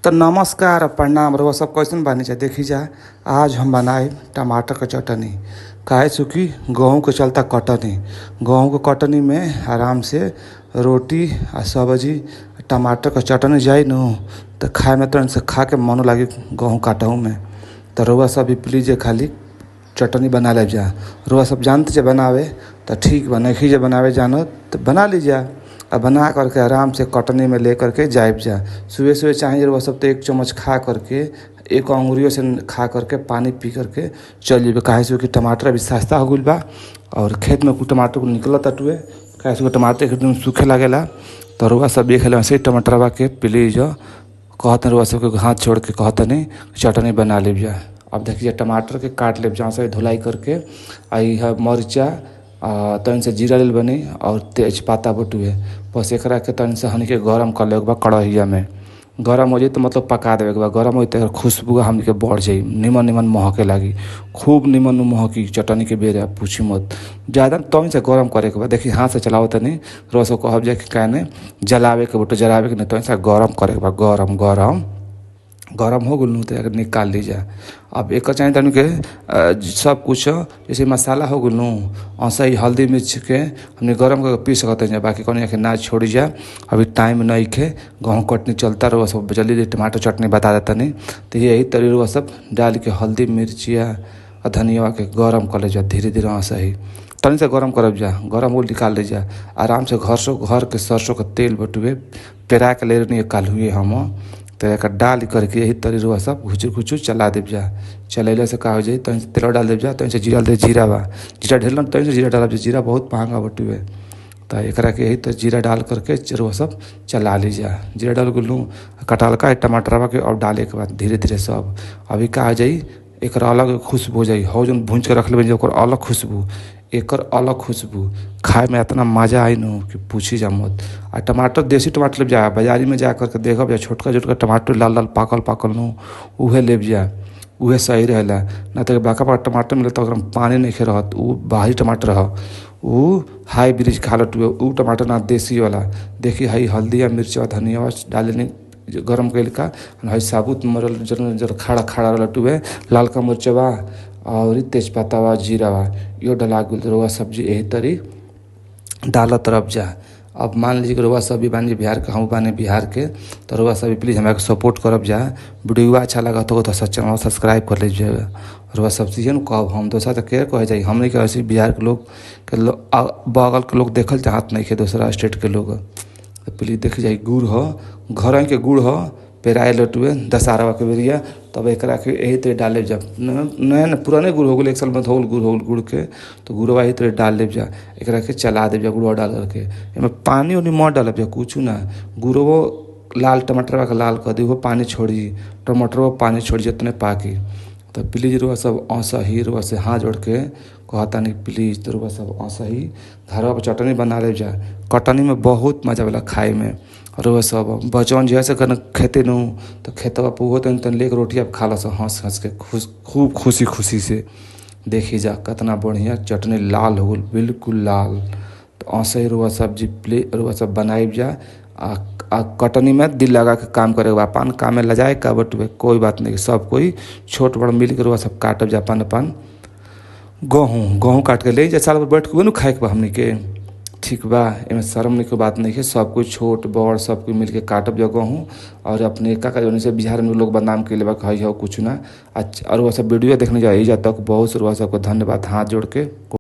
तो नमस्कार और प्रणाम रउआ सब कैसन बानी जा। देखी जा आज हम बनाए टमाटर के चटनी। काहे चूँकि गेहूं के चलता कटनी, गेहूं के कटनी में आराम से रोटी आ सब्जी टमाटर के चटनी जाई नु तो खाए में तुरंत से खा के मन लागी गेहूं काटहू में। तो रउआ सब भी प्लीज खाली चटनी बना ले जा। रउआ सब जानते जे बनावे तो ठीक बा, नहीं जे बनावे जानो तो बना लीजिए। अब बना करके आराम से कटनी में ले करके जाइब जा। सुबह सुबह चाहिए रउआ सब तो एक चम्मच खा करके, एक अंगुरियों से खा करके पानी पी करके चल जेबे। काहे से कि टमाटर अभी सस्ता हो गइल बा और खेत में कुछ टमाटर को निकलत हटुए। काहे से टमाटर एकदम सूखे लागेला। तो रउआ सब देख ले ऐसे टमाटरवा के प्लीज कहते रउआ सबके हाथ छोड़ के कहतनी चटनी बना लीब जा। अब देखिए टमाटर के काट लेब जहाँ से धुलाई करके आई है मरचा तन से जीरा लेल बनी और तेजपाता बटुए। बस एकरा के तन से हमनी के गरम कर ले बा। कढ़ैया में गरम हो जाए तो मतलब पका देवे के बा। गरम हो तो खुशबू हमनी के बढ़ जाई, निमन निमन महके लागी, खूब निमन महकी चटनी के बेर पूछी मत। ज़्यादा तन से गरम करे के बा। देखिए हाथ से चलाओ तनी रोज कहब जाए कि कहने जलावे के बटो जलावे के नहीं तन से गरम करे के बा। गरम गरम गरम हो गल तो निकाल लीजिए। अब एक चाहिए तन के सब कुछ जैसे मसाला हो गल ऐसा ही हल्दी मिर्च के हमने गरम करके पी सकते हैं। बाकी कौन के ना छोड़ी जा, अभी टाइम नहीं खे, गेहूँ कटनी चलता रहो सब जल्दी टमाटर चटनी बता देता नहीं। तो यही तरी रहो सब डाल के हल्दी मिर्चिया और धनिया के गरम कर ले जा धीरे धीरे। ऐसा ही तनी से गरम करब जा, गरम वो निकाल ले जा आराम से। घर के सरसों का तेल बटुए पेरा के ले रही काल हुए हम तो एक डाल करके यही तरी रुआ सब घुचू घुचू चला देव जा। चलेले से का हो जाए तनी से तेल डाल देव जा, तनी से जीरा दे जीरा बा जीरा ढेर तनी से जीरा डाल जीरा बहुत महंगा बटुए। तो एकरा के यही तो जीरा डाल करके रुआ सब चला लीजिए। जीरा डाल गुलूँ कटाल का टमाटरवा के और डाले के बाद धीरे धीरे सब अभी का हो जाई एक अलग खुशबू हो जाई। हो जो भूंज के रख ले अलग खुशबू, एकर अलग खुशबू खाए में इतना मजा आई नु कि पूछी जा मत। आ टमाटर देसी टमाटर ले जा, बाजारी में जा करके देखब जा छोटका छोटका टमाटर लाल लाल पाकल पाकल नु उहे ले जा, उहे सही रहेला। ना तो बाका बाका टमाटर मिले तो पानी नहीं खे रहत, उ बाहरी टमाटर रह उ हाईब्रिड खा लटुए उ टमाटर ना देसी वाला। देखी हई हल्दी या मिर्च धनिया डाले गरम कैल का हई साबुत मरल जर खड़ा खड़ा लटुए लाल का मिर्चवा और तेजपत्ता जीरावा यो डला गुल रउआ सब्जी यही तरी डालत रह जा। अब मान लीजिए कि रउआ सब्जी बानी बिहार के, हम बानी बिहार के, तो रउआ सब्जी प्लीज़ हमारे सपोर्ट करब जा। वीडियो अच्छा लगा तो चैनल सब्सक्राइब कर लीजिएगा। रउआ सब्जी न कहब हम दोसरा तो के कहे जाए, हमने के ऐसे बिहार के लोग के बगल के लोग देखल चाहत नहीं के दूसरा स्टेट के लोग। तो प्लीज़ देख जाए गुड़ हो घर के गुड़ हो पेराए लटुए दशहरा के बेरिया तब एक यही तरह डाल जा। नया न पुराने गुड़ हो गए, एक साल में हो गुड़ के तो गुड़वा यही तरह डाल ले जा। एक चला दे जा गुड़वा डाल करके इमें पानी उनी मत डालब जा कुछ ना। गुड़वो लाल टमाटर का लाल कर दी वो पानी छोड़ी, टमाटर पानी छोड़ी जितने पाकी। तो प्लीज़ रुआ सब ऐसा ही रुआ से हाथ जोड़ के कहता नहीं प्लीज़ तो रुआ सब ऐसा ही घर पर चटनी बना ले जा। कटनी में बहुत मजा वाला खाए में। और वह सब बचवन जैसे कर खेते नू तो खेतवा पुहो तन लेके रोटी अब खा ला सब हंस हंस के खूब खुशी खुशी से। देखी जा कितना बढ़िया चटनी लाल हो गल बिल्कुल लाल। तो ऐसे ही रुआ सब्जी रुआ सब बनाई जा। आ कटनी में दिल लगा के काम करे अपन काम में लजाए का बटुए कोई बात नहीं। सब कोई छोट बड़ मिल के रुआ सब काटब जा अपन अपन गेहूँ काट के ले जा साल भर बैठ के न खाए के बा हमनी के। ठीक बा एमें शर्म की बात नहीं है, सब कोई छोट बड़ सब कोई मिल के काटब जा गेहूँ। और अपने का जोन से बिहार में लोग बदनाम के लिए कही हो कुछ ना। और वह सब वीडियो देखने जाइए तक बहुत से सबको धन्यवाद हाथ जोड़ के।